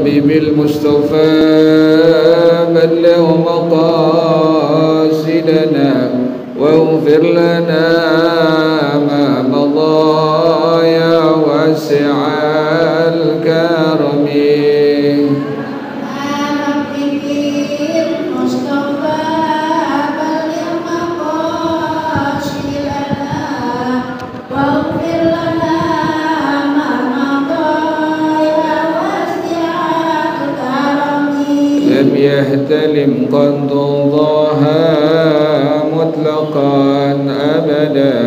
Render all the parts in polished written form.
ربي بالمصطفى بلغ مقاصدنا واغفر لنا ما مضى يا واسع الكرم. يهتلم قد ضاها مطلقا أبدا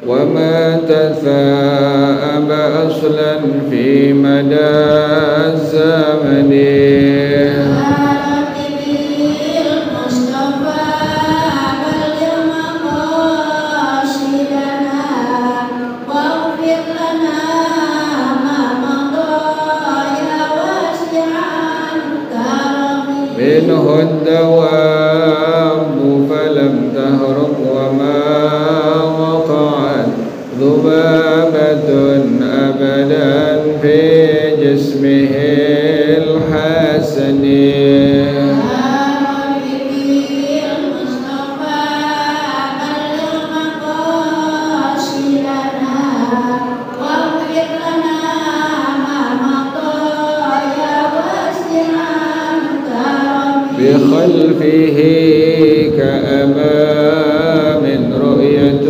وما تثاءب أصلا في مدى الزمن. منه الدواب فلم تهرق وما وقعت ذبابة أبدا في جسمه الحسن. بخلفه كأمام رؤية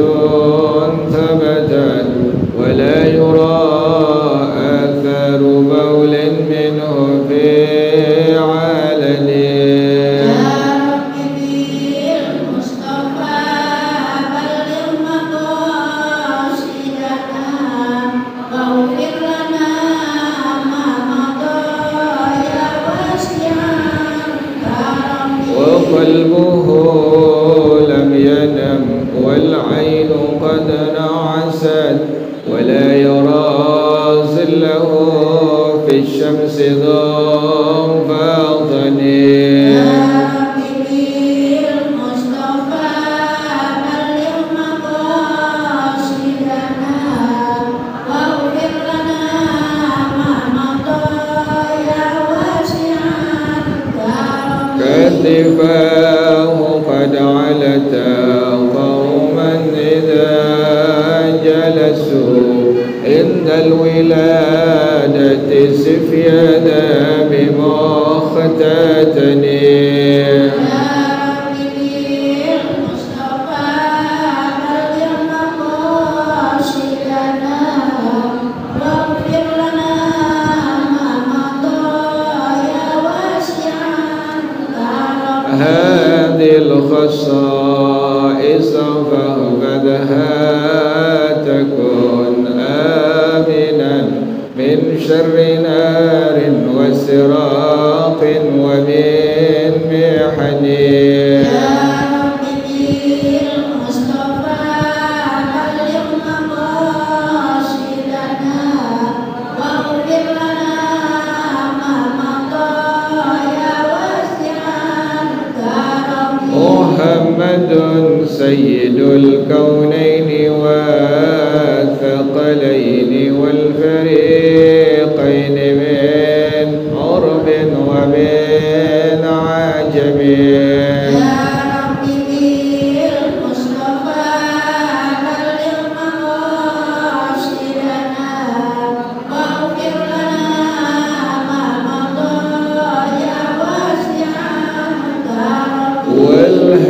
ثبتت ولا يرى أثر بول منه في علن. وقلبه لم ينم والعين قد نعست ولا يرى ظله في الشمس ضم فاطني. كتفاه قد علتا قوما إذا جلسوا عند الولادة سفيانا بمختتني. هذه الخصائص فاحفظها تكن آمنا من شر نار وسراق ومن محن. محمد سيد الكونين والثقلين والفريقين من عرب ومن عجم.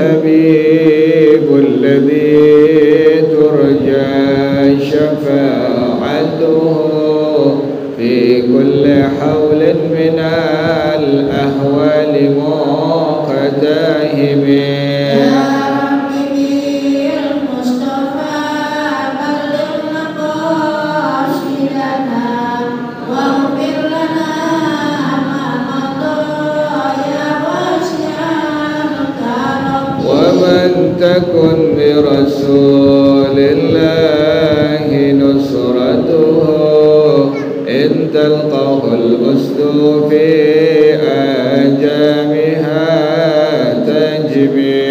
والحبيب الذي ترجى شفاعته في كل حول من الأهوال مقتهم. ومن تكن برسول الله نصرته إن تلقه الأسد في آجامها تجمي.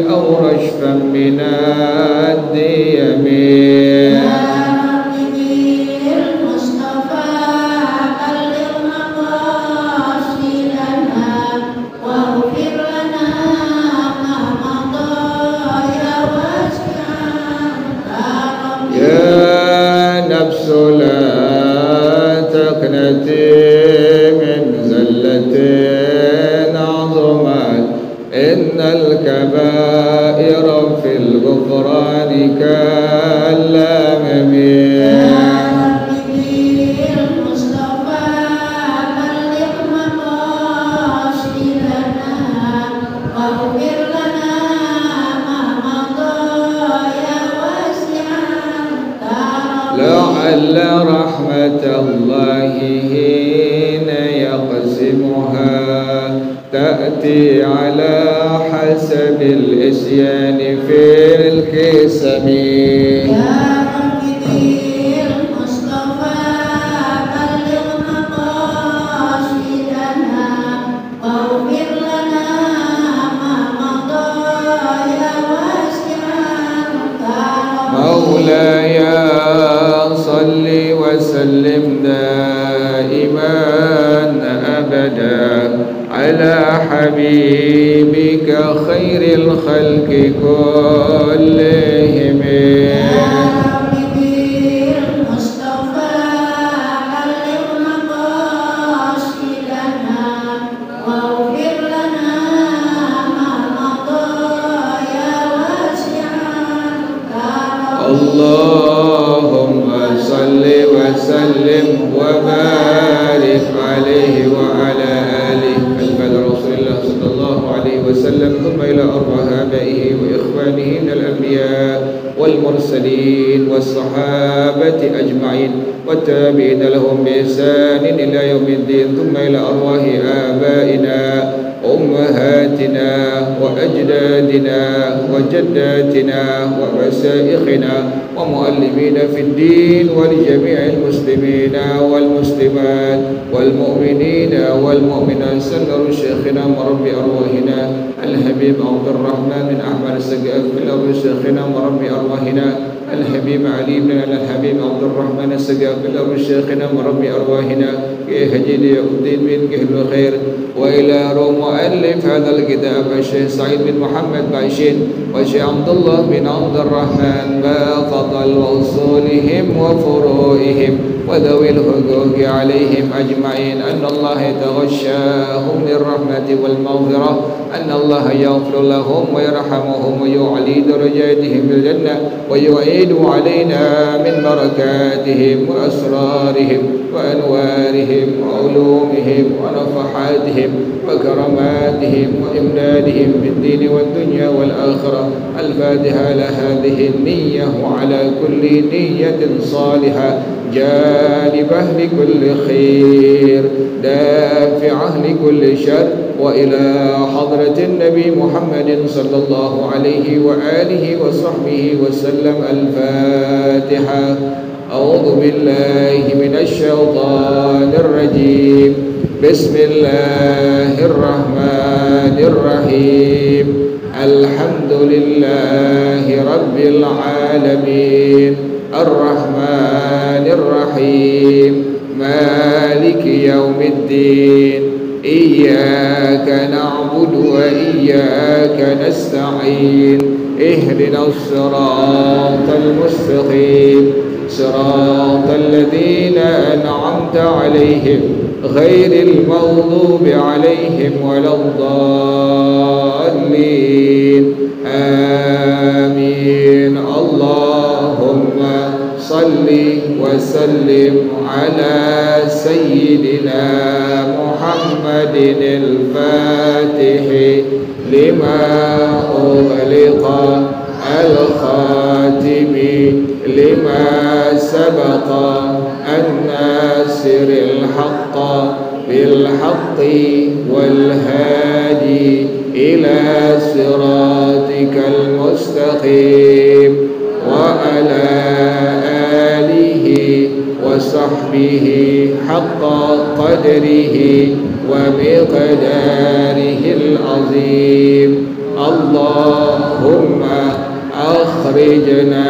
أو رشفا من الديم لا تقنتي من زلة عظمت إن الكبائر في الغفران كالأمم لعل رحمة الله حين يقسمها تأتي على حسب الإسيان في القسم مولاي صل وسلم دائما أبدا على حبيبك خير الخلق كلهم اللهم صل وسلم وبارك عليه وعلى آله البدر رسول الله صلى الله عليه وسلم ثم إلى أرواح آبائه وإخوانه من الأنبياء والمرسلين والصحابة أجمعين والتابعين لهم بإحسان إلى يوم الدين ثم إلى أرواح آبائنا أمهاتنا وأجدادنا وجداتنا ومشايخنا ومعلمين في الدين ولجميع المسلمين والمسلمات والمؤمنين والمؤمنات سنر شيخنا مربي أرواحنا الحبيب عبد الرحمن بن أحمد السقاف بالأرض شيخنا مربي أرواحنا الحبيب علي بن الحبيب عبد الرحمن السقاف بالأرض شيخنا مربي أرواحنا كهجد الدين بن كهل الخير وإلى روم مؤلف هذا الكتاب الشيخ سعيد بن محمد بعشين والشيخ عبد الله بن عبد الرحمن بفضل وصولهم وفروعهم وذوي الحقوق عليهم أجمعين أن الله يتغشاهم بالرحمة والمغفرة أن الله يغفر لهم ويرحمهم ويعلي درجاتهم في الجنة ويعيد علينا من بركاتهم وأسرارهم وأنوارهم وعلومهم ونفحاتهم وكرماتهم وإمدادهم في الدين والدنيا والآخرة. الفاتحة لهذه النية وعلى كل نية صالحة جالبة لكل خير دافعة لكل شر وإلى حضرة النبي محمد صلى الله عليه وآله وصحبه وسلم. الفاتحة. أعوذ بالله من الشيطان الرجيم. بسم الله الرحمن الرحيم. الحمد لله رب العالمين الرحمن الرحيم مالك يوم الدين. إياك نعبد وإياك نستعين. اهدنا الصراط المستقيم صراط الذين أنعمت عليهم غير المغضوب عليهم ولا الضالين. آمين. اللهم صل وسلم على سيدنا محمد الفاتح لما أغلق الخاتم لما سبق الناصر الحق بالحق والهادي إلى صراطك المستقيم وعلى آله وصحبه حق قدره ومقداره العظيم. اللهم أخرجنا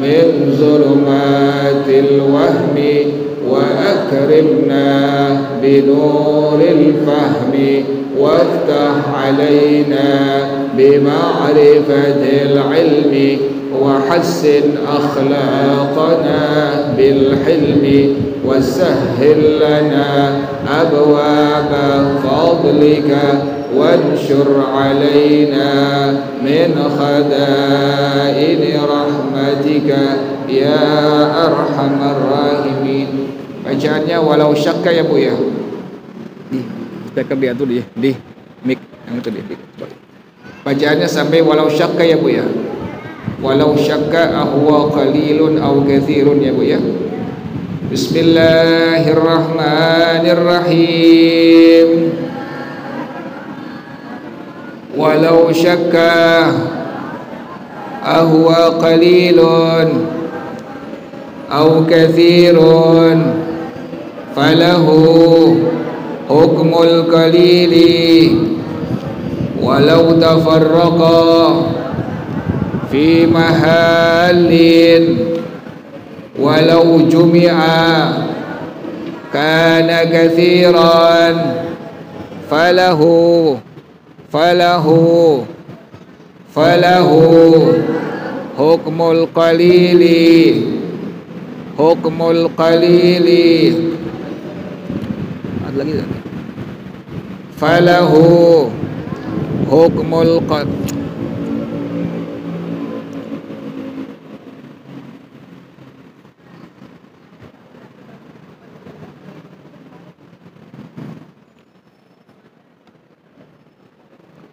من ظلمات الوهم وأكرمنا بنور الفهم وافتح علينا بمعرفة العلم وحسن أخلاقنا بالحلم وسهل لنا أبواب فضلك وانشر علينا من خزائن رحمتك يا أرحم الراحمين. Bacaannya walau syakka ya Bu ya. Di speaker dia tuh di mic yang itu di. Bacaannya sampai walau syakka ya Bu ya. Walau syakka ahwa qalilun aw katsirun ya Bu ya. Bismillahirrahmanirrahim. Walau syakka ahwa qalilun aw katsirun falahu hukmul qalili walau tafarraqa fi mahallin walau jumi'a kana katsiran falahu hukmul qalili ada lagi tak? Falahu hukmul qalili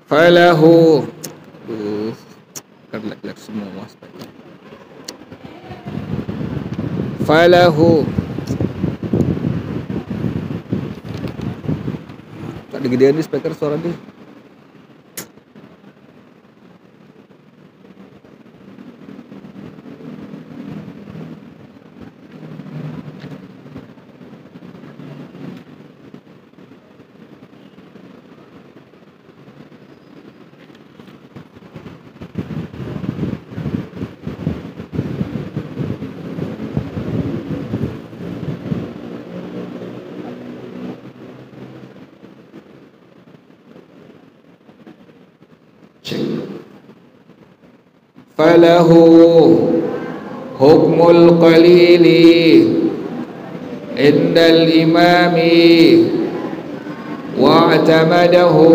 falahu kelak semua falahu tak digedean di speaker suara dia. Falahu hukmul qalili indal imami wa'tamadahu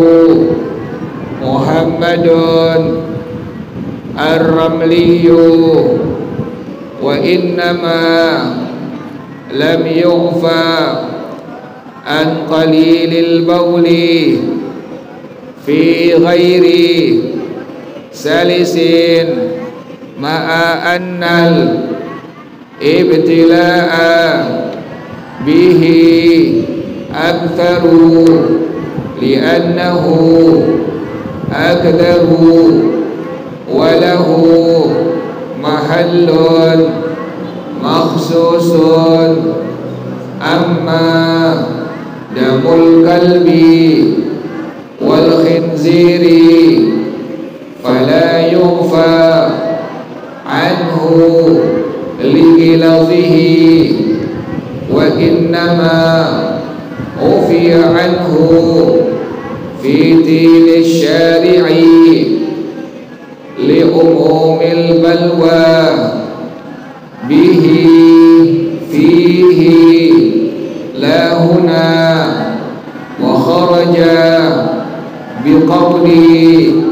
Muhammadun ar-Ramliyu wa innama lam yughfa an qalilil bawli fi ghairi salisin ma'a annal ibtila'a bihi aktharu li'annahu akdaru walahu mahallun makhsusun amma damul kalbi wal khinziri fala yughfa anhu ligiladhihi wa innama ufiya anhu fi dini syari'i li umumil balwa bihi fihi la huna wa kharaja biqawli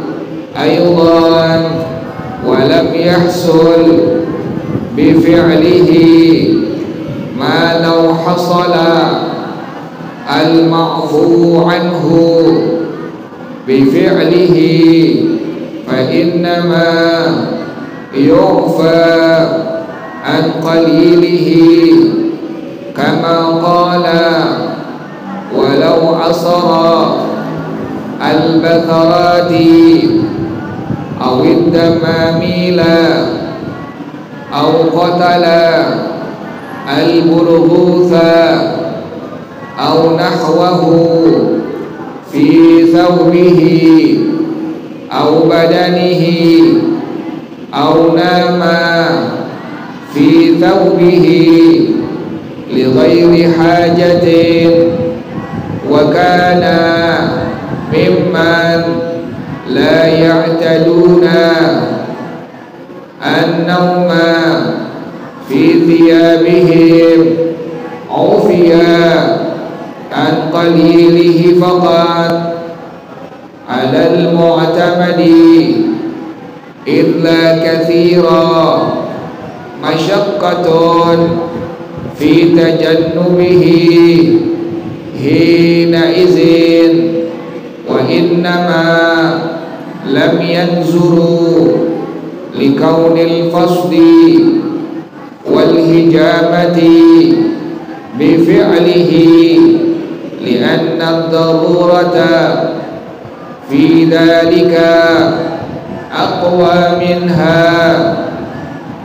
aydan wa lam yahsul bif'lihi ma law hasala al-ma'fu anhu bif'lihi fa innama yu'fa an qalilihi kama qala walau asara al-batharati aw ad-damamila aw qatala al-burghutha aw nahwahu fi thawbihi aw أو بدنه أو نام في ثوبه لغير حاجة وكان ممن لا يعتدون النوم في ثيابهم عفي عن قليله فقط على المعتمد إذ لا كثيرا مشقة في تجنبه حينئذ وإنما لم ينظروا لكون الفصد والهجامة بفعله لأن الضرورة في ذلك أقوى منها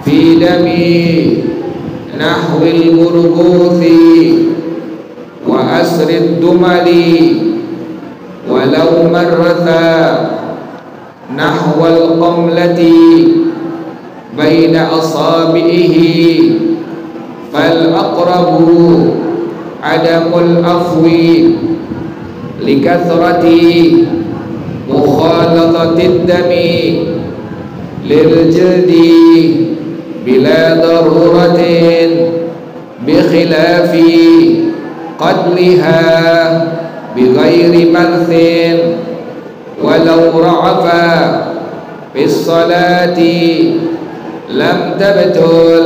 في دم نحو البرغوث وأسر الدمل ولو مرث نحو القملة بين أصابعه فالأقرب عدم العفو لكثرة مخالطة الدم للجلد بلا ضرورة بخلاف قتلها بغير مرث ولو رعف في الصلاة لم تبتل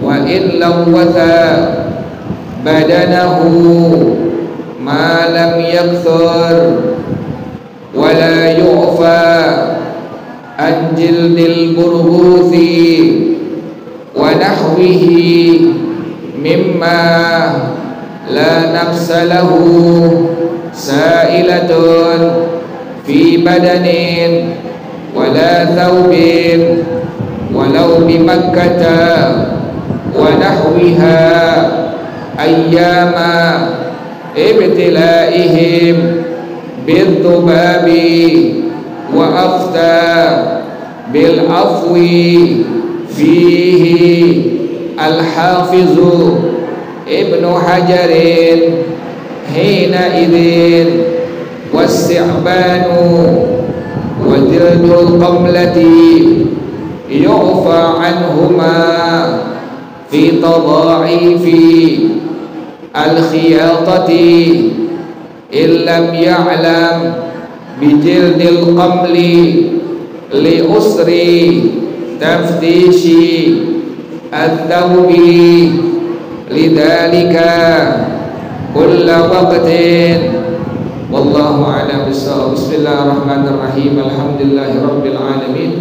وإن لوث بدنه ما لم يكثر ولا يعفى عن جلد البرغوث ونحوه مما لا نفس له سائلة في بدن ولا ثوب ولو بمكة ونحوها أيام ابتلائهم بالذباب وأفتى بالعفو فيه الحافظ ابن حجر حينئذ والثعبان وجلد القملة يعفى عنهما في تضاعيف الخياطة إن لم يعلم بجلد القمل لأسر تفتيش الثوب لذلك كل وقت والله أعلم بالصواب. بسم الله الرحمن الرحيم الحمد لله رب العالمين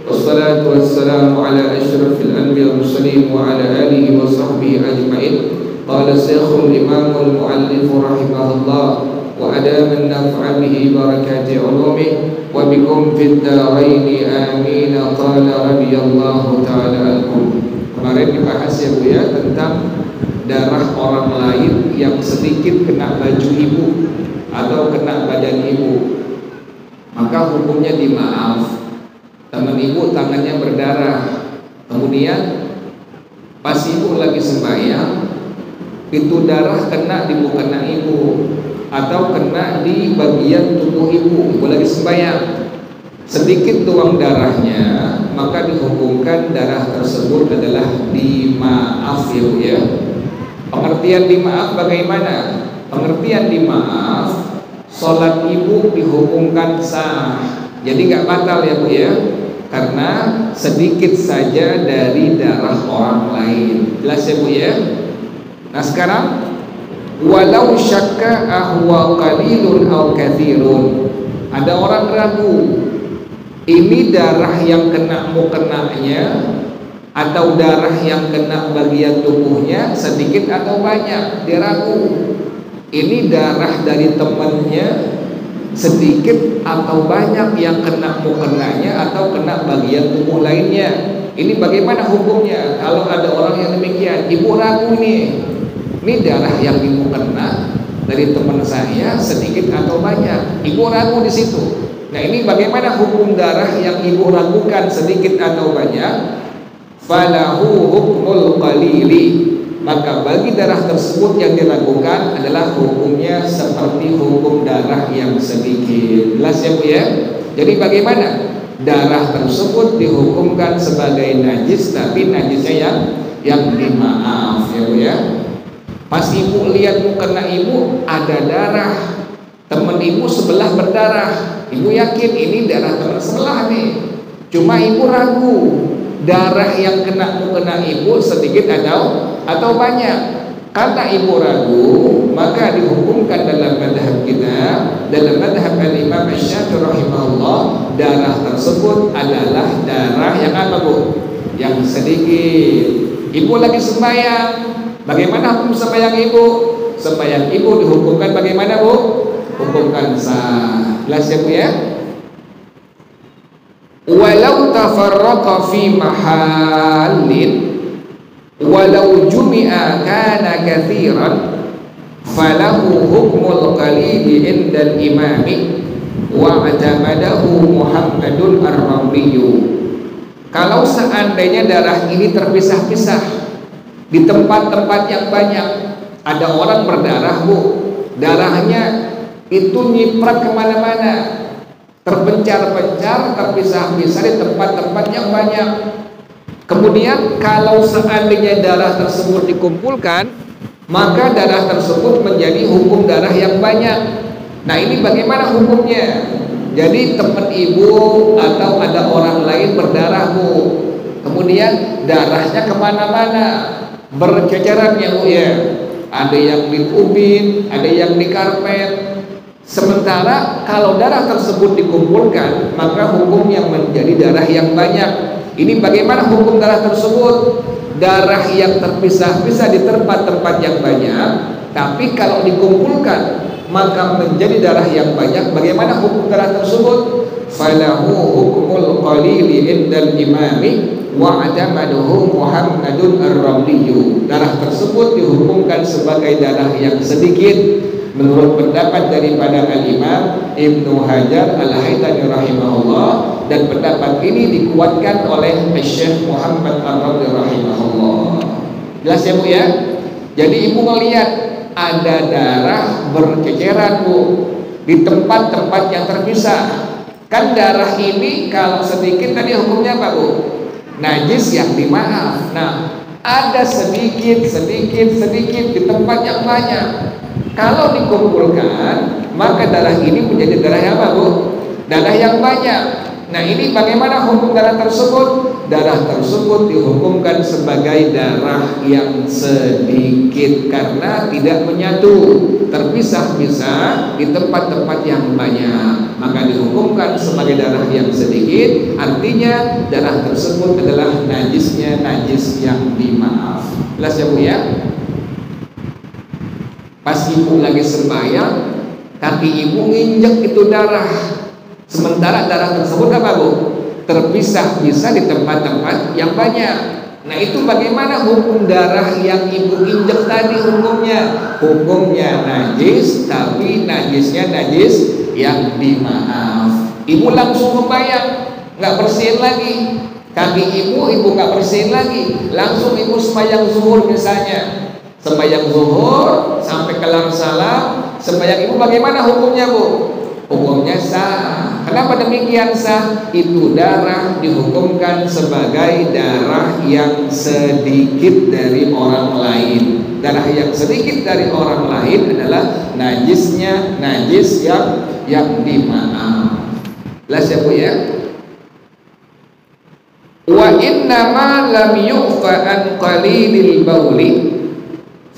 والصلاة والسلام على أشرف الأنبياء والمرسلين وعلى آله وصحبه أجمعين. قال الشيخ الإمام المؤلف رحمه الله وأدام النفع به بركات علومه وبكم في الدارين آمين. قال رضي الله تعالى عنكم. Kemarin dibahas ya Bu ya tentang darah orang lain yang sedikit kena baju ibu atau kena badan ibu, maka hukumnya dimaaf. Teman ibu tangannya berdarah, kemudian pas ibu lagi sembahyang itu darah kena di mukena ibu atau kena di bagian tubuh ibu, ibu lagi sembahyang, sedikit tuang darahnya, maka dihukumkan darah tersebut adalah dimaaf ya Bu ya. Pengertian dimaaf bagaimana? Pengertian dimaaf, sholat ibu dihukumkan sah, jadi nggak batal ya Bu ya, karena sedikit saja dari darah orang lain. Jelas ya Bu ya. Nah sekarang walau syakka ahwa qalilun aw katsirun, ada orang ragu ini darah yang kena mukenanya atau darah yang kena bagian tubuhnya sedikit atau banyak. Dia ragu ini darah dari temannya sedikit atau banyak yang kena mukenanya atau kena bagian tubuh lainnya. Ini bagaimana hukumnya kalau ada orang yang demikian? Ibu ragu nih, ini darah yang dimukena dari teman saya sedikit atau banyak. Ibu ragu di situ. Nah ini bagaimana hukum darah yang ibu ragukan sedikit atau banyak? Falahu hukmul qalili, maka bagi darah tersebut yang diragukan adalah hukumnya seperti hukum darah yang sedikit. Jelas ya Bu ya? Jadi bagaimana? Darah tersebut dihukumkan sebagai najis, tapi najisnya yang dimaaf ya Bu ya. Pas ibu lihat mukena ibu ada darah, teman ibu sebelah berdarah, ibu yakin ini darah teman sebelah nih. Cuma ibu ragu darah yang kena mukena ibu sedikit atau banyak. Karena ibu ragu, maka dihukumkan dalam madhab kita, dalam madhab al-Imam Syafi'i rahimahullah, darah tersebut adalah darah yang apa Bu? Yang sedikit. Ibu lagi sembahyang, bagaimana hukum sembahyang ibu? Sembahyang ibu dihukumkan bagaimana Bu? Hukumkan sah. Jelas ya Bu ya? Walau tafarraqa fi mahallin walau jumi'a kana katsiran falahu hukmul qalili indal imami wa atamadahu Muhammadun ar-Ramliyu. Kalau seandainya darah ini terpisah-pisah di tempat-tempat yang banyak, ada orang berdarah Bu, darahnya itu nyiprat kemana-mana, terpencar-pencar, terpisah-pisah di tempat-tempat yang banyak. Kemudian kalau seandainya darah tersebut dikumpulkan, maka darah tersebut menjadi hukum darah yang banyak. Nah ini bagaimana hukumnya? Jadi teman ibu atau ada orang lain berdarah Bu, kemudian darahnya kemana-mana, berceceran ya Bu ya. Ada yang di ubin, ada yang di karpet. Sementara kalau darah tersebut dikumpulkan, maka hukumnya menjadi darah yang banyak. Ini bagaimana hukum darah tersebut? Darah yang terpisah-pisah di tempat-tempat yang banyak, tapi kalau dikumpulkan maka menjadi darah yang banyak. Bagaimana hukum darah tersebut? Falahu hukmul qalili indal imami wa adamaduhu Muhammadun ar-Ramliyu. Darah tersebut dihukumkan sebagai darah yang sedikit menurut pendapat daripada al-Imam Ibnu Hajar al-Haytami rahimahullah, dan pendapat ini dikuatkan oleh Syekh Muhammad ar-Ramli rahimahullah. Jelas ya Bu ya? Jadi ibu melihat ada darah berceceran Bu di tempat-tempat yang terpisah. Kan darah ini kalau sedikit tadi hukumnya apa Bu? Najis yang dimaaf. Nah, ada sedikit di tempat yang banyak. Kalau dikumpulkan, maka darah ini menjadi darah yang apa Bu? Darah yang banyak. Nah ini bagaimana hukum darah tersebut? Darah tersebut dihukumkan sebagai darah yang sedikit karena tidak menyatu, terpisah-pisah di tempat-tempat yang banyak, maka dihukumkan sebagai darah yang sedikit. Artinya darah tersebut adalah najisnya najis yang dimaaf. Jelas ya Bu ya? Pas ibu lagi sembahyang, kaki ibu nginjek itu darah, sementara darah tersebut apa Bu? Terpisah-pisah di tempat-tempat yang banyak. Nah itu bagaimana hukum darah yang ibu injek tadi hukumnya? Hukumnya najis, tapi najisnya najis yang dimaaf. Ibu langsung sembahyang, nggak bersihin lagi. Kaki ibu nggak bersihin lagi, langsung ibu sembahyang zuhur misalnya. Sembahyang zuhur sampai kelar salam, sembahyang ibu bagaimana hukumnya Bu? Hukumnya sah. Kenapa demikian sah? Itu darah dihukumkan sebagai darah yang sedikit dari orang lain. Darah yang sedikit dari orang lain adalah najisnya najis yang dimaaf. Jelas ya Bu ya? Wa innama lam yu'fa an qalilil bauli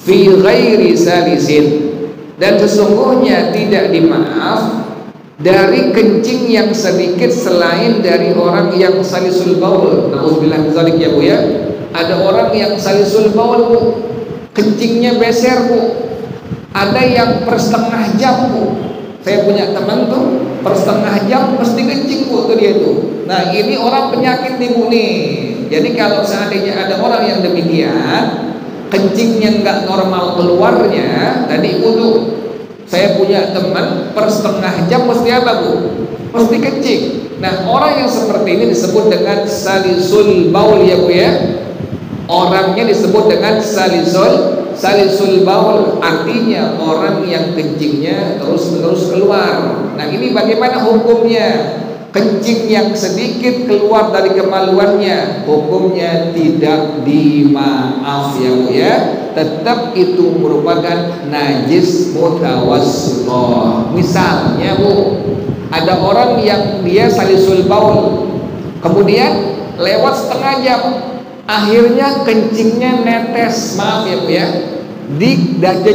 fi ghairi salisin, dan sesungguhnya tidak dimaaf dari kencing yang sedikit selain dari orang yang salisul baul. Nauzubillah min dzalik ya Bu ya. Ada orang yang salisul baul Bu, kencingnya beser Bu. Ada yang per setengah jam Bu. Saya punya teman tuh per setengah jam mesti kencing Bu tuh dia tuh. Nah ini orang penyakit nih Bu nih. Jadi kalau seandainya ada orang yang demikian, kencingnya nggak normal keluarnya, tadi ibu tuh Saya punya teman per setengah jam mesti apa Bu? Mesti kencing. Nah orang yang seperti ini disebut dengan salisul baul ya Bu ya. Orangnya disebut dengan salisul baul, artinya orang yang kencingnya terus-menerus keluar. Nah ini bagaimana hukumnya? Kencing yang sedikit keluar dari kemaluannya, hukumnya tidak dimaaf ya Bu ya. Tetap itu merupakan najis mutawassithah. Misalnya Bu, ada orang yang dia salisul baul, kemudian lewat setengah jam, akhirnya kencingnya netes, maaf ya Bu ya, di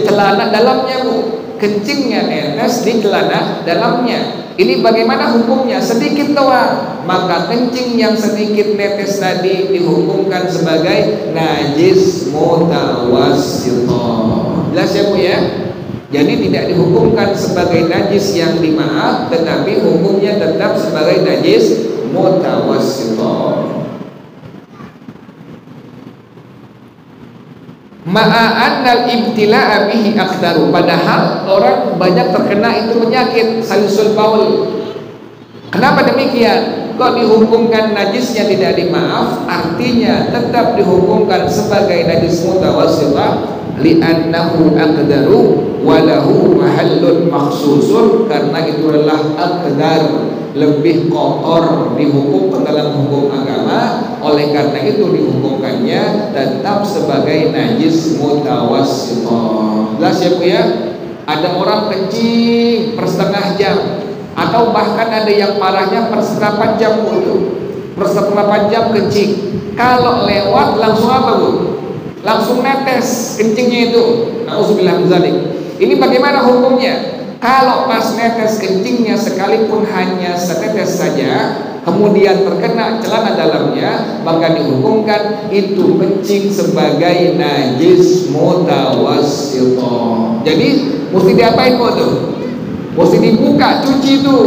celana dalamnya Bu. Kencingnya netes di celana dalamnya. Ini bagaimana hukumnya? Sedikit doang. Maka kencing yang sedikit netes tadi dihukumkan sebagai najis mutawassithah. Jelas ya Bu ya? Jadi tidak dihukumkan sebagai najis yang dimaaf, tetapi hukumnya tetap sebagai najis mutawassithah. Ma'annal ibtila'a bihi aktsaru, padahal orang banyak terkena itu penyakit salisul baul. Kenapa demikian? Kok dihukumkan najisnya tidak dimaaf? Artinya tetap dihukumkan sebagai najis mutawassithah, li'annahu aqdaru wa lahu mahallun makhsusun, karena itu adalah aqdar, lebih kotor, dihukum dalam hukum agama. Oleh karena itu dihukumkannya tetap sebagai najis mutawassithah. Jelas ya Bu ya? Ada orang kencing per setengah jam, atau bahkan ada yang parahnya per seperempat jam Bu itu. Per seperempat jam kencing. Kalau lewat langsung apa Bu? Langsung netes kencingnya itu. Nauzubillah min dzalik. Ini bagaimana hukumnya? Kalau pas netes kencingnya sekalipun hanya setetes saja, kemudian terkena celana dalamnya, maka dihukumkan itu kencing sebagai najis mutawassithah. Jadi mesti diapain Bu tuh? Mesti dibuka, cuci itu,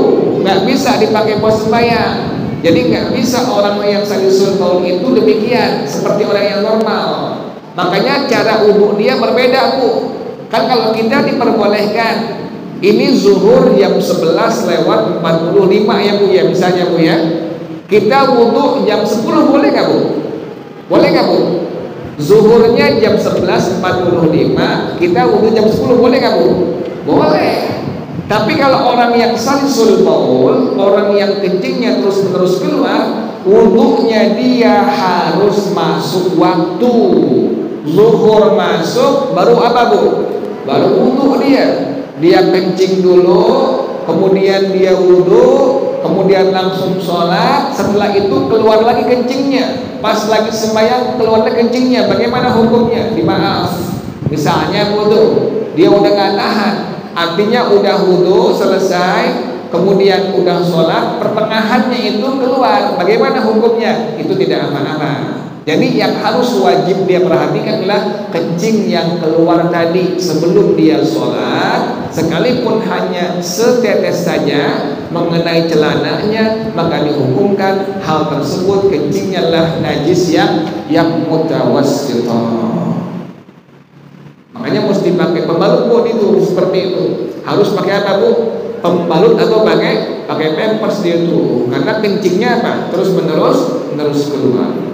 nggak bisa dipakai buat sembahyang. Jadi nggak bisa orang yang salisul baul itu demikian seperti orang yang normal. Makanya cara wudhu dia berbeda Bu. Kan kalau kita diperbolehkan, ini zuhur jam 11 lewat 45 ya Bu ya, misalnya Bu ya. Kita wudhu jam 10 boleh nggak Bu? Boleh nggak Bu? Zuhurnya jam 11.45, kita wudhu jam 10 boleh nggak Bu? Boleh. Tapi kalau orang yang salisul baul, orang yang kencingnya terus-menerus keluar, wudhunya dia harus masuk waktu. Zuhur masuk, baru apa Bu? Baru wudhu dia. Dia kencing dulu, kemudian dia wudhu, kemudian langsung sholat. Setelah itu keluar lagi kencingnya. Pas lagi sembahyang keluar lagi kencingnya. Bagaimana hukumnya? Dimaaf. Misalnya wudhu, dia udah nggak tahan, artinya udah wudhu selesai, kemudian udah sholat, pertengahannya itu keluar. Bagaimana hukumnya? Itu tidak apa-apa. Jadi yang harus wajib dia perhatikan adalah kencing yang keluar tadi sebelum dia sholat, sekalipun hanya setetes saja mengenai celananya, maka dihukumkan hal tersebut kencingnya lah najis yang mutawassithah. Makanya mesti pakai pembalut Bu itu, seperti itu. Harus pakai apa Bu? Pembalut atau pakai pampers dia itu, karena kencingnya apa? Terus menerus keluar.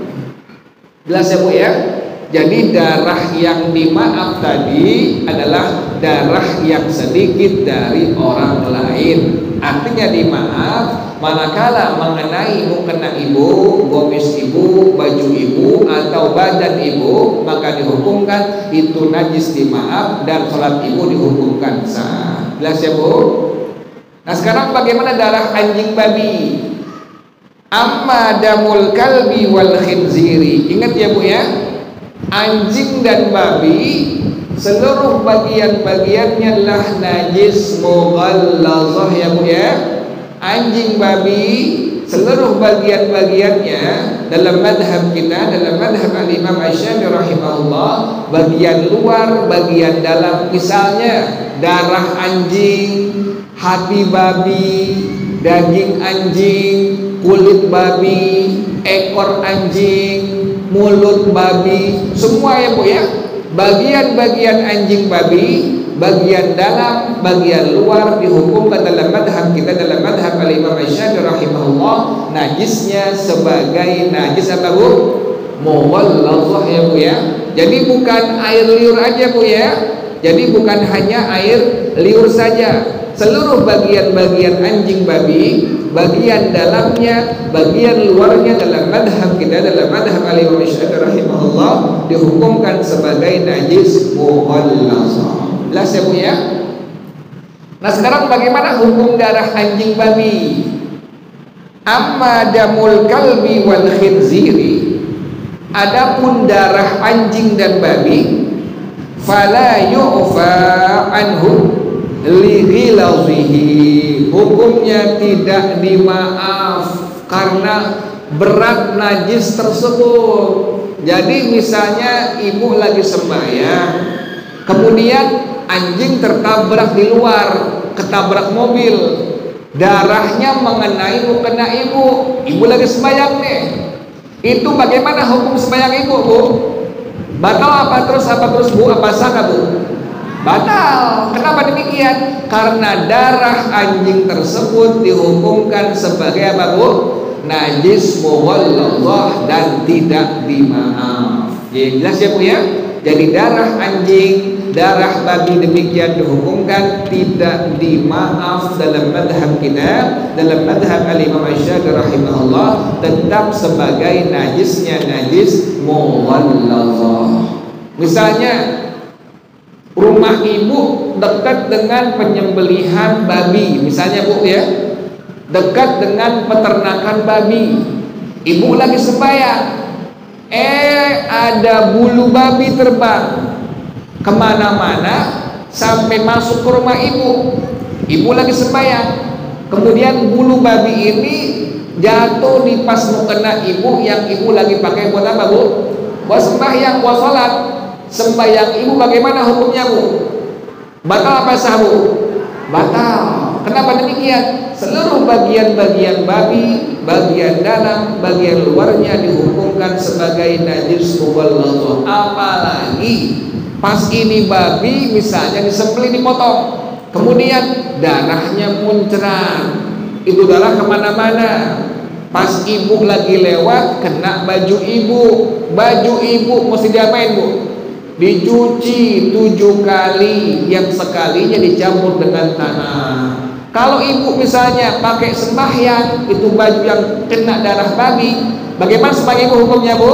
Jelas ya Bu ya? Jadi darah yang dimaaf tadi adalah darah yang sedikit dari orang lain. Artinya dimaaf manakala mengenai mukena ibu, gomis ibu, baju ibu, atau badan ibu, maka dihukumkan itu najis dimaaf, dan sholat ibu dihukumkan sah. Jelas ya Bu? Nah sekarang bagaimana darah anjing babi? Amma damul kalbi wal khinziri. Ingat ya Bu ya, anjing dan babi seluruh bagian-bagiannya adalah najis mughallazah ya Bu ya. Anjing babi seluruh bagian-bagiannya dalam madhab kita, dalam madhab al-Imam Asy-Syafi'i rahimahullah, bagian luar, bagian dalam. Misalnya darah anjing, hati babi, daging anjing, kulit babi, ekor anjing, mulut babi, semua ya Bu ya. Bagian-bagian anjing babi bagian dalam, bagian luar dihukumkan dalam madhab kita, dalam madhab al-Imam Syafi'i rahimahullah, najisnya sebagai najis apa Bu? Mughallazah ya Bu ya. Jadi bukan air liur aja Bu ya. Jadi bukan hanya air liur saja. Seluruh bagian-bagian anjing babi, bagian dalamnya, bagian luarnya dalam madhab kita, dalam madhab al-Imam Syafi'i rahimahullah dihukumkan sebagai najis mughallazah. Jelas ya Bu ya? Nah sekarang bagaimana hukum darah anjing babi? Amma damul kalbi wal khinziri, adapun darah anjing dan babi, fala yu'fa anhu li ghilazihi, hukumnya tidak dimaaf karena berat najis tersebut. Jadi misalnya ibu lagi sembahyang, kemudian anjing tertabrak di luar, ketabrak mobil, darahnya mengenai mukena ibu, ibu lagi sembahyang nih. Itu bagaimana hukum sembahyang ibu Bu? Batal apa terus Bu? Apa sah Bu? Batal. Kenapa demikian? Karena darah anjing tersebut dihukumkan sebagai apa Bu? Najis mughallazah dan tidak dimaaf. Jadi jelas ya Bu ya? Jadi darah anjing, darah babi demikian dihukumkan tidak dimaaf dalam madhab kita, dalam madhab al-Imam Syafi'i rahimahullah, tetap sebagai najisnya najis mughallazah. Misalnya rumah ibu dekat dengan penyembelihan babi, misalnya Bu ya, dekat dengan peternakan babi, ibu lagi sembahyang, ada bulu babi terbang kemana-mana sampai masuk ke rumah ibu. Ibu lagi sembahyang, kemudian bulu babi ini jatuh di pas mukena ibu yang ibu lagi pakai buat apa Bu? Buat sembahyang, buat sholat. Sembahyang ibu bagaimana hukumnya Bu? Batal apa sah Bu? Batal. Kenapa demikian? Seluruh bagian-bagian babi, bagian dalam, bagian luarnya dihukumkan sebagai najis mughallazah. Apalagi pas ini babi misalnya disembelih, dipotong, kemudian darahnya muncrat, itu darah kemana-mana. Pas ibu lagi lewat kena baju ibu mesti diapain Bu? Dicuci 7 kali, yang sekalinya dicampur dengan tanah. Kalau ibu misalnya pakai sembahyang, itu baju yang kena darah babi, bagaimana sembahyang ibu hukumnya Bu?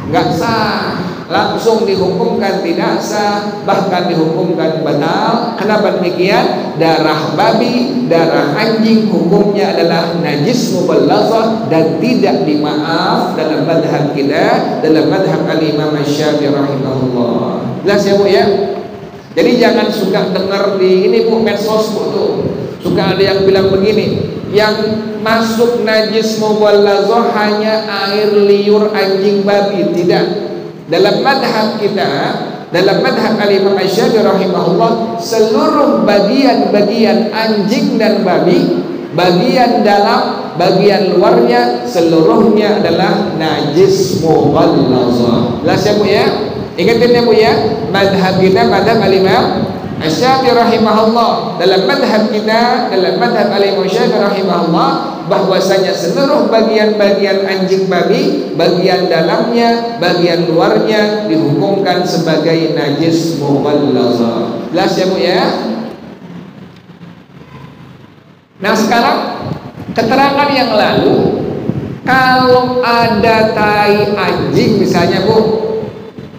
Nggak sah, langsung dihukumkan tidak sah, bahkan dihukumkan batal. Kenapa demikian? Darah babi, darah anjing hukumnya adalah najis mughallazah dan tidak dimaaf dalam madhab kita, dalam madhab al-Imam Syafi'i rahimahullah. Jelas ya Bu ya? Jadi jangan suka dengar di ini Bu, medsos Bu tuh, suka ada yang bilang begini, yang masuk najis mughallazah hanya air liur anjing babi. Tidak. Dalam madhab kita, dalam madhab al-Imam Syafi'i rahimahullah, seluruh bagian-bagian anjing dan babi, bagian dalam, bagian luarnya, seluruhnya adalah najis mughallazah. Jelas ya Bu ya? Ingatin ya Bu ya, madhab kita madhab al-Imam Syafi'i rahimahullah. Dalam madhab kita, dalam madhab al-Imam Syafi'i rahimahullah, bahwasanya seluruh bagian-bagian anjing babi, bagian dalamnya, bagian luarnya dihukumkan sebagai najis mughallazah. Jelas ya Bu ya? Nah sekarang keterangan yang lalu, kalau ada tai anjing misalnya Bu,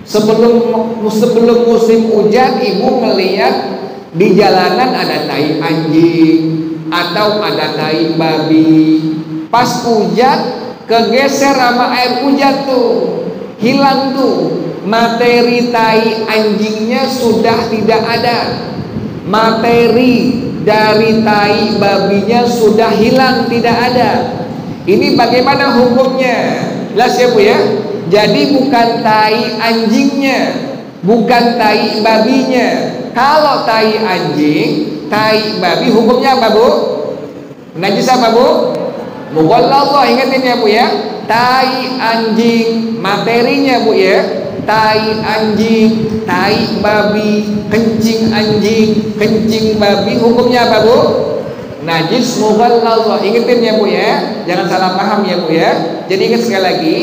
sebelum musim hujan ibu melihat di jalanan ada tai anjing atau ada tai babi, pas hujan kegeser sama air hujan tuh, hilang tuh, materi tai anjingnya sudah tidak ada, materi dari tai babinya sudah hilang, tidak ada. Ini bagaimana hukumnya? Jelas ya Bu ya? Jadi bukan tai anjingnya, bukan tai babinya. Kalau tai anjing, tai babi hukumnya apa Bu? Najis apa Bu? Mughallazah. Ingatin ya Bu ya. tai anjing materinya Bu ya, tai anjing, tai babi, kencing anjing, kencing babi, hukumnya apa Bu? Najis mughalladhah. Ingetin ya Bu ya, jangan salah paham ya Bu ya. Jadi ingat sekali lagi,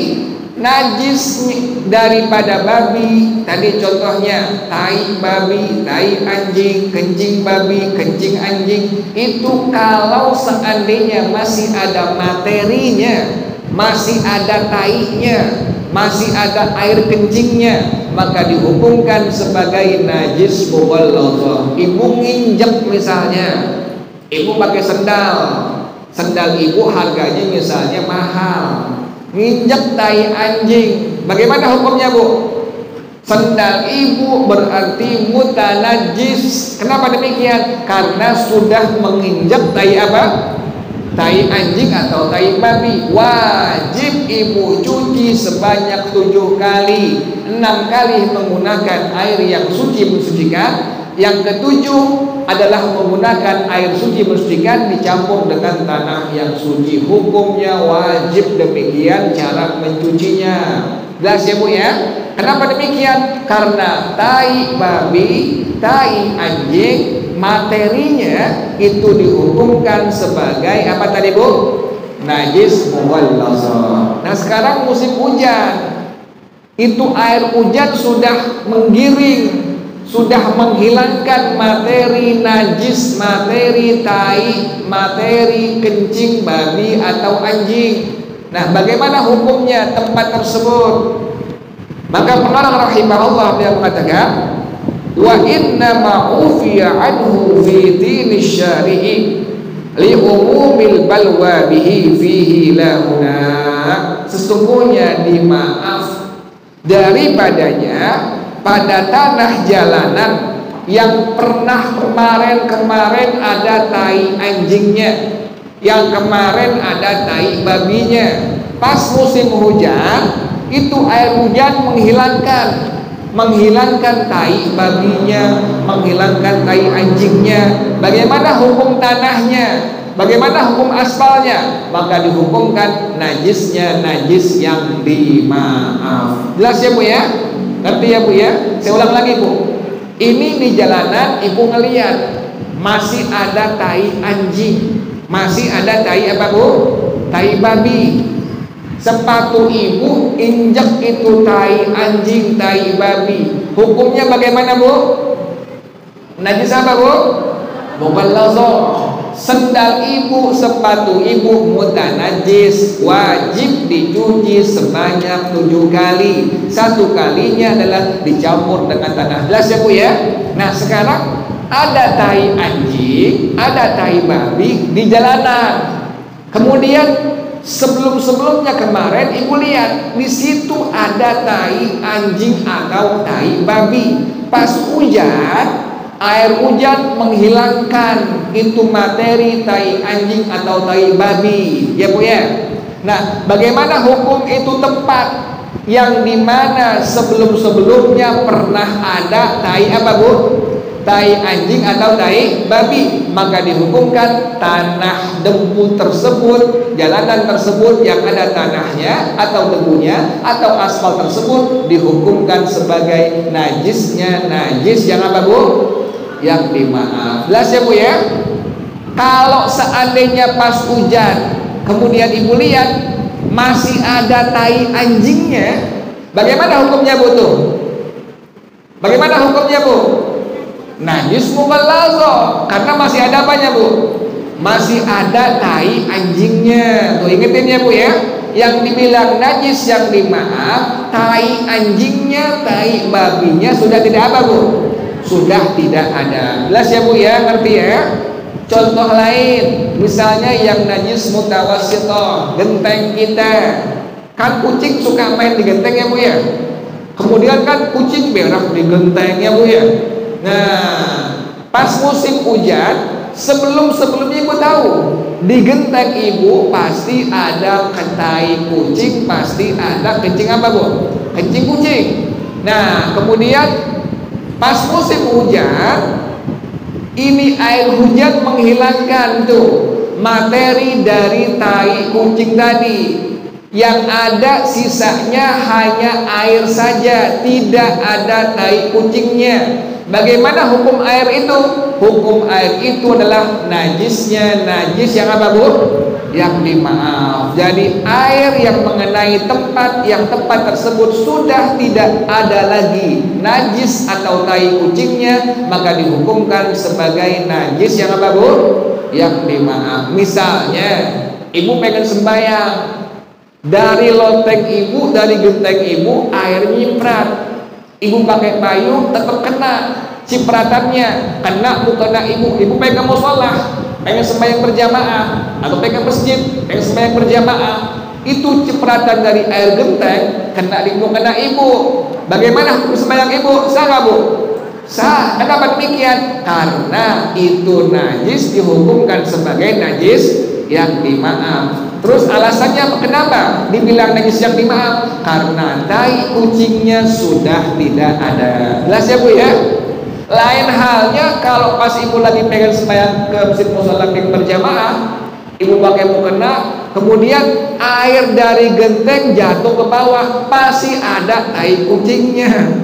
najis daripada babi tadi contohnya tai babi, tai anjing, kencing babi, kencing anjing, itu kalau seandainya masih ada materinya, masih ada tainya, masih ada air kencingnya, maka dihukumkan sebagai najis mughalladhah. Ibu nginjek misalnya, ibu pakai sendal ibu harganya misalnya mahal, nginjek tai anjing, bagaimana hukumnya Bu? Sendal ibu berarti mutanajis. Kenapa demikian? Karena sudah menginjak tai apa? Tai anjing atau tai babi. Wajib ibu cuci sebanyak 7 kali, 6 kali menggunakan air yang suci mensucikan. Yang ketujuh adalah menggunakan air suci mensucikan dicampur dengan tanah yang suci. Hukumnya wajib demikian cara mencucinya. Jelas ya Bu ya? Kenapa demikian? Karena tai babi, tai anjing, materinya itu dihukumkan sebagai apa tadi Bu? Najis mughalladhah. Nah sekarang musim hujan, itu air hujan sudah menggiring, sudah menghilangkan materi najis, materi tai, materi kencing babi atau anjing. Nah bagaimana hukumnya tempat tersebut? Maka pengarang rahimahullah dia mengatakan, wa inna ma'ufiya anhu fi dini syari'i li umumil balwa bihi fihi lahuna. Sesungguhnya dimaaf daripadanya pada tanah jalanan yang pernah kemarin ada tai anjingnya, yang kemarin ada tai babinya. Pas musim hujan itu air hujan menghilangkan tai babinya, menghilangkan tai anjingnya. Bagaimana hukum tanahnya? Bagaimana hukum aspalnya? Maka dihukumkan najisnya najis yang dimaaf. Jelas ya Bu ya? Ngerti ya Bu ya? Saya ulang lagi Bu. Ini di jalanan ibu ngeliat masih ada tai anjing, masih ada tai apa Bu? Tai babi. Sepatu ibu injek itu tai anjing, tai babi. Hukumnya bagaimana Bu? Najis apa Bu? Mughalladhah. Sendal ibu, sepatu ibu mutanajis, wajib dicuci sebanyak 7 kali. 1 kalinya adalah dicampur dengan tanah. Jelas ya Bu ya? Nah sekarang ada tai anjing, ada tai babi di jalanan. Kemudian sebelumnya kemarin ibu lihat di situ ada tai anjing atau tai babi. Pas hujan, air hujan menghilangkan itu materi tai anjing atau tai babi, ya Bu ya. Nah, bagaimana hukum itu tempat yang dimana sebelumnya pernah ada tai apa Bu? Tai anjing atau tai babi, maka dihukumkan tanah debu tersebut, jalanan tersebut yang ada tanahnya atau debunya atau aspal tersebut dihukumkan sebagai najisnya najis yang apa Bu? Yang dimaaf. Jelas ya Bu ya? Kalau seandainya pas hujan kemudian ibu lihat masih ada tai anjingnya, bagaimana hukumnya Bu tuh? Bagaimana hukumnya Bu? Najis mughalladhah, karena masih ada apanya Bu? Masih ada tai anjingnya. Tuh ingetin ya Bu ya, yang dibilang najis yang dimaaf, tai anjingnya, tai babinya sudah tidak apa Bu? Sudah tidak ada. Jelas ya Bu ya, ngerti ya? Contoh lain, misalnya yang najis mutawassithah, genteng kita. Kan kucing suka main di genteng ya Bu ya? Kemudian kan kucing berak di genteng ya Bu ya? Nah, pas musim hujan, sebelumnya ibu tahu di genteng ibu pasti ada tai kucing, pasti ada kencing apa Bu? Kencing kucing. Nah, kemudian pas musim hujan, ini air hujan menghilangkan tuh materi dari tai kucing tadi. Yang ada sisanya hanya air saja, tidak ada tai kucingnya. Bagaimana hukum air itu? Hukum air itu adalah najisnya najis yang apa, Bu? Yang dimaaf. Jadi air yang mengenai tempat yang tepat tersebut sudah tidak ada lagi najis atau tai kucingnya, maka dihukumkan sebagai najis yang apa, Bu? Yang dimaaf. Misalnya ibu pengen sembahyang, dari loteng ibu, dari genteng ibu air nyiprat, ibu pakai payung tetap kena cipratannya, kena mukena ibu. Ibu pengen musola, pengen sembahyang berjamaah, atau pengen masjid, pengen sembahyang berjamaah, itu cipratan dari air genteng kena di mukena ibu. Bagaimana hukum sembahyang ibu? Sah nggak, Bu? Sah. Kenapa demikian? Karena itu najis, dihukumkan sebagai najis yang dimaaf. Terus alasannya kenapa dibilang najis yang dimaaf? Karena tai kucingnya sudah tidak ada. Jelas ya, Bu ya? Lain halnya kalau pas ibu lagi pengen sembahyang ke masjid musala berjamaah, ibu pakai mukena, kemudian air dari genteng jatuh ke bawah, pasti ada tai kucingnya.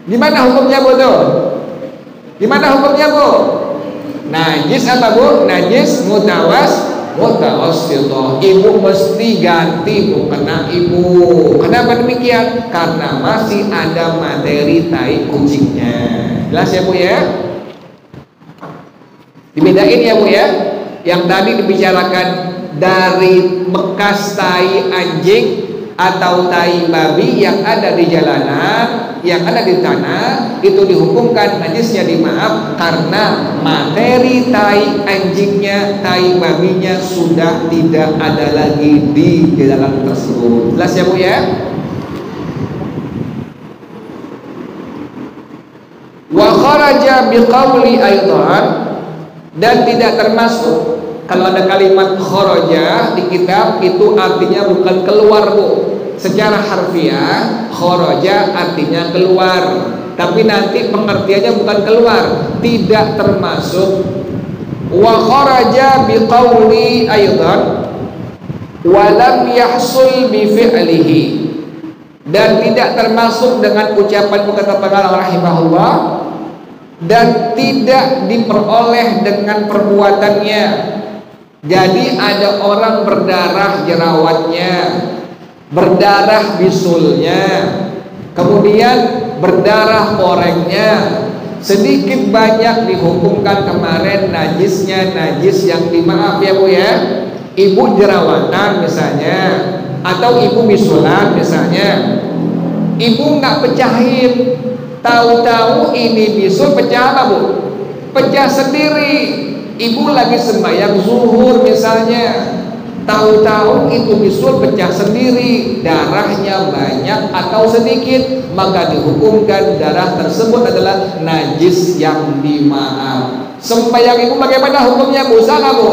Gimana hukumnya, Bu tuh? Gimana hukumnya, Bu? Najis apa, Bu? Najis mutawassithah. Ibu mesti ganti mukena ibu. Kenapa demikian? Karena masih ada materi tai kucingnya. Jelas ya, Bu ya? Dibedain ya, Bu ya? Yang tadi dibicarakan dari bekas tai anjing atau tai babi yang ada di jalanan, yang ada di tanah, itu dihukumkan najisnya dimaaf karena materi tai anjingnya, tai babinya sudah tidak ada lagi di jalan tersebut. Jelas ya, Bu ya? Wa kharaja biqauli aidan, dan tidak termasuk. Kalau ada kalimat kharaja di kitab itu artinya bukan keluar, Bu. Secara harfiah kharaja artinya keluar, tapi nanti pengertiannya bukan keluar, tidak termasuk. Wa kharaja biqauli aidan wa lam yahsul bi fi'lihi, dan tidak termasuk dengan ucapan berkata pengarang rahimahullah, dan tidak diperoleh dengan perbuatannya. Jadi ada orang berdarah jerawatnya, berdarah bisulnya, kemudian berdarah porengnya, sedikit banyak dihukumkan kemarin najisnya najis yang dimaaf ya, Bu ya. Ibu jerawatan misalnya, atau ibu bisulan misalnya, ibu nggak pecahin, tahu-tahu ini bisul pecah apa, Bu? Pecah sendiri. Ibu lagi sembahyang zuhur misalnya, tahu-tahu itu bisul pecah sendiri, darahnya banyak atau sedikit, maka dihukumkan darah tersebut adalah najis yang dimaaf. Sembahyang ibu bagaimana hukumnya, Bu? Sah nggak, Bu?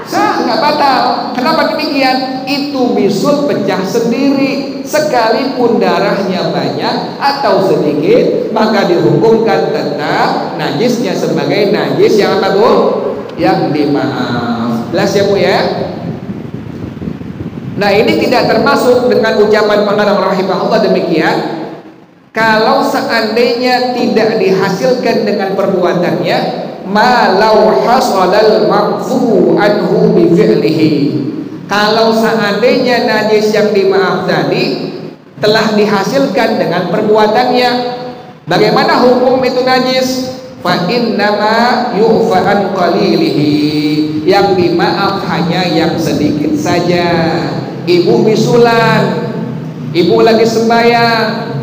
Sah, nggak batal. Kenapa demikian? Itu bisul pecah sendiri, sekalipun darahnya banyak atau sedikit, maka dihukumkan tetap najisnya sebagai najis yang apa, Bu? Yang dimaaf. Jelas ya, Bu ya? Nah, ini tidak termasuk dengan ucapan pengarang rahimahullah demikian. Kalau seandainya tidak dihasilkan dengan perbuatannya, malau hasalal ma'fu anhu bi fi'lihi. Kalau seandainya najis yang dimaaf tadi telah dihasilkan dengan perbuatannya, bagaimana hukum itu najis? Fa innama yu'fa an qalilihi. Yang dimaaf hanya yang sedikit saja. Ibu bisulan, ibu lagi sembahyang,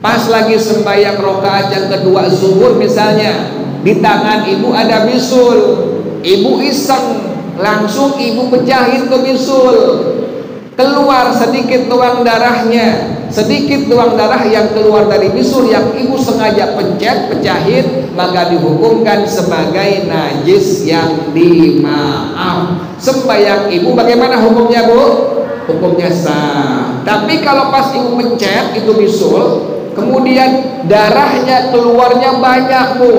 pas lagi sembahyang rakaat yang kedua zuhur misalnya, di tangan ibu ada bisul, ibu iseng, langsung ibu pecahin ke bisul, keluar sedikit tuang darahnya, sedikit tuang darah yang keluar dari bisul yang ibu sengaja pencet, pecahin, maka dihukumkan sebagai najis yang dimaaf. Sembahyang ibu bagaimana hukumnya, Bu? Hukumnya sah. Tapi kalau pas ibu pencet itu bisul, kemudian darahnya keluarnya banyak, Bu,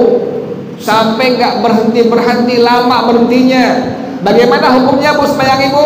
sampai nggak berhenti lama berhentinya, bagaimana hukumnya, Bu, sembahyang ibu?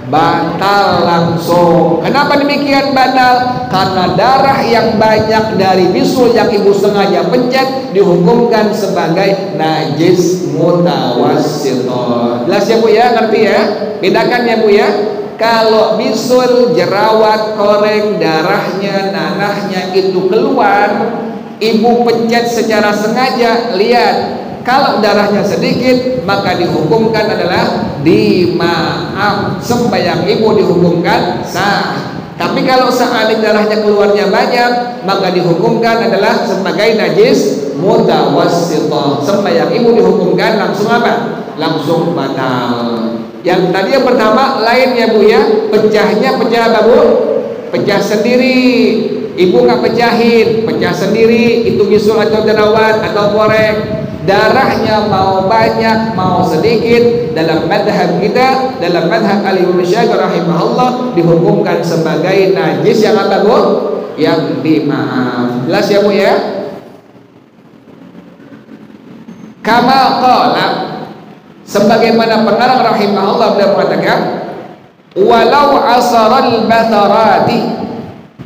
batal langsung. Kenapa demikian batal? Karena darah yang banyak dari bisul yang ibu sengaja pencet dihukumkan sebagai najis mutawassithah. Jelas ya Bu ya, ngerti ya? Bedakan ya Bu ya. Kalau bisul, jerawat, koreng, darahnya, nanahnya itu keluar, ibu pencet secara sengaja, lihat, kalau darahnya sedikit maka dihukumkan adalah dimaaf, sembahyang ibu dihukumkan sah. Tapi kalau seandainya darahnya keluarnya banyak maka dihukumkan adalah sebagai najis mutawassithah, sembahyang ibu dihukumkan langsung apa? Langsung batal. Yang tadi yang pertama lain ya Bu ya, pecahnya pecah apa Bu? Pecah sendiri, ibu nggak pecahin, pecah sendiri, itu bisul atau jerawat atau korek. Darahnya mau banyak mau sedikit, dalam madhab kita, dalam madhab Al-Imam Syafi'i rahimahullah dihukumkan sebagai najis yang apa Bu? Yang dimaaf. Jelas ya Bu ya? Kama qala, sebagaimana pengarang rahimahullah beliau mengatakan, walau asaral batharati,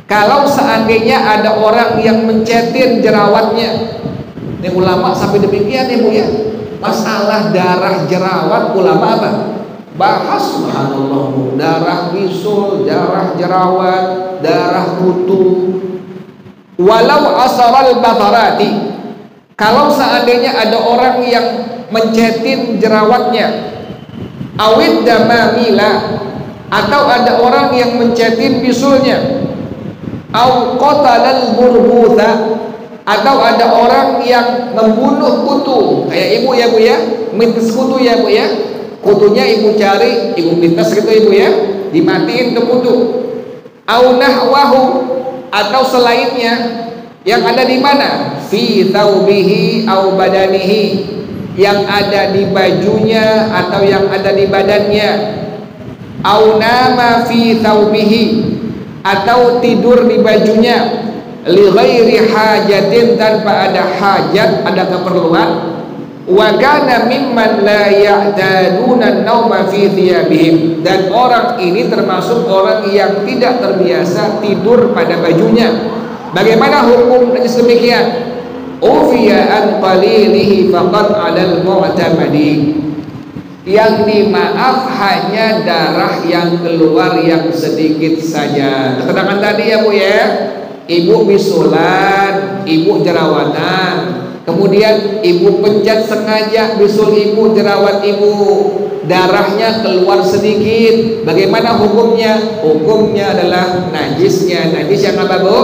kalau seandainya ada orang yang mencetin jerawatnya. Ini ulama sampai demikian ya Bu ya, masalah darah jerawat ulama apa? Bahas subhanallah Bu, darah bisul, darah jerawat, darah kutu. Walau asaral batharati, kalau seandainya ada orang yang mencetin jerawatnya, awid damamila, atau ada orang yang mencetin bisulnya, au qatalal burbutha, atau ada orang yang membunuh kutu, kayak ibu ya Bu ya, mintes kutu ya Bu ya, kutunya ibu cari, ibu mintes gitu ibu ya, dimatiin tuh kutu, au nahwahu, atau selainnya, yang ada di mana? Fi thawbihi au badanihi, yang ada di bajunya atau yang ada di badannya, au nama fi thawbihi, atau tidur di bajunya, li ghairi hajatin, tanpa ada hajat, ada keperluan, wa kana mimman la ya'taduna an-nauma fi thiyabihim, dan orang ini termasuk orang yang tidak terbiasa tidur pada bajunya. Bagaimana hukum najis demikian? Ufiya an qalilihi faqad 'alal mu'tamadi, yang dimaaf hanya darah yang keluar yang sedikit saja. Keterangan tadi ya Bu ya, ibu bisulan, ibu jerawatan, kemudian ibu pencet sengaja bisul ibu, jerawat ibu, darahnya keluar sedikit. Bagaimana hukumnya? Hukumnya adalah najisnya, najis yang apa Bu?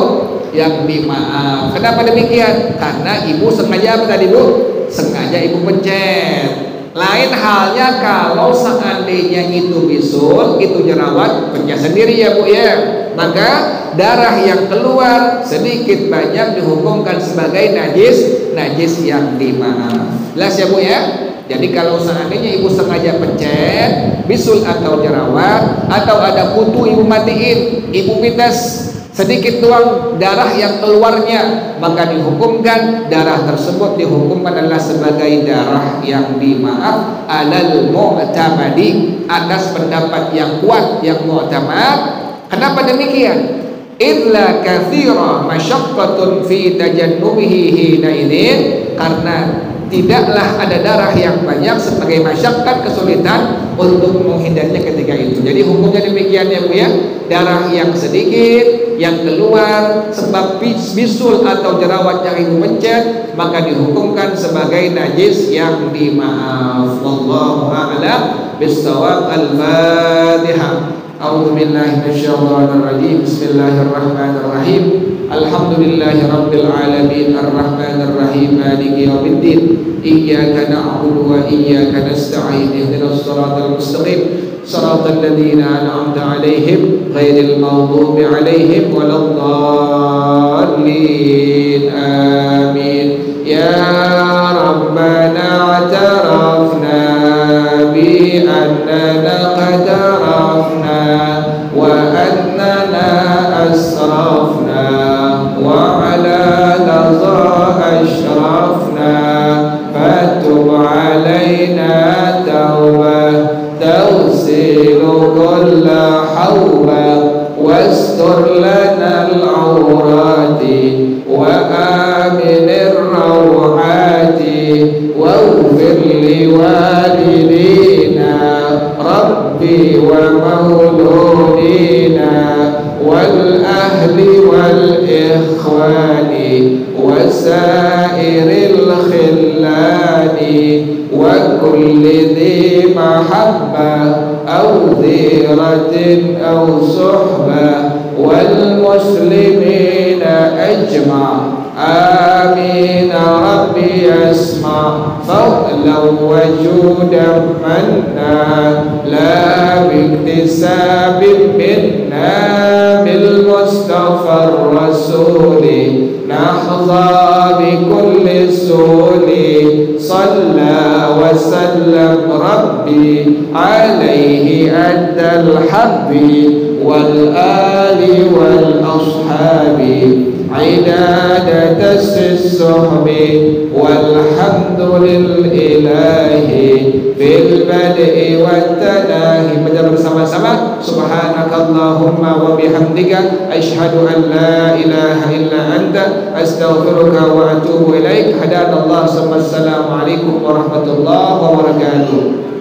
Yang dimaaf. Kenapa demikian? Karena ibu sengaja apa tadi Bu? Sengaja ibu pencet. Lain halnya kalau seandainya itu bisul, itu jerawat, pencet sendiri ya Bu ya, maka darah yang keluar sedikit banyak dihukumkan sebagai najis, najis yang dimaaf. Jelas ya Bu ya? Jadi kalau seandainya ibu sengaja pencet bisul atau jerawat, atau ada kutu ibu matiin, ibu pites sedikit doang darah yang keluarnya, maka dihukumkan darah tersebut dihukumkan adalah sebagai darah yang dimaaf alal mu'tamadi, atas pendapat yang kuat, yang mu'tamad. Kenapa demikian? Illa kathira masyaqqatun fi tajannubihi hina idin, karena tidaklah ada darah yang banyak sebagai masyakkat, kesulitan untuk menghindarinya ketika itu. Jadi hukumnya demikian ya Bu ya, darah yang sedikit yang keluar sebab bisul atau jerawat yang ibu pencet, maka dihukumkan sebagai najis yang dimaaf. Wallahu a'lam bissawab. Al-Fatihah. A'udzu billahi minasyaitonir rajim. Bismillahirrahmanirrahim. Alhamdulillahi rabbil alamin, arrahmanir rahim, maliki yaumiddin. Iyyaka na'budu wa iyyaka nasta'in. Ihdinas siratal mustaqim, siratal ladzina an'amta 'alaihim ghairil maghdubi 'alaihim waladdallin. Amin. Ya Rabbana i'tarafna bi annana qad arafna wa annana asrafna wa ala laza ashrafna fatub alaina tawbah واغسل كل حوبة واستر لنا العورات وآمن الروعات واغفر لوالدينا ربي ومولودينا والأهل والإخوان وسائر الخلان وكل ذي محبة أو ذيرة أو صحبة والمسلمين أجمع آمين ربي اسمع فضلا وجودا منا لا باكتساب منا بالمصطفى الرسول نحظى بكل سهول صلى وسلم ربي عليه أدى الحب والآل والأصحاب عداد دس الصحب والحمد لله في البدء والتناهي. Baca bersama-sama subhanakallahumma wa bihamdika asyhadu an la ilaha illa anta astaghfiruka wa atubu ilaik. Hadanallahu. Assalamualaikum warahmatullahi wabarakatuh.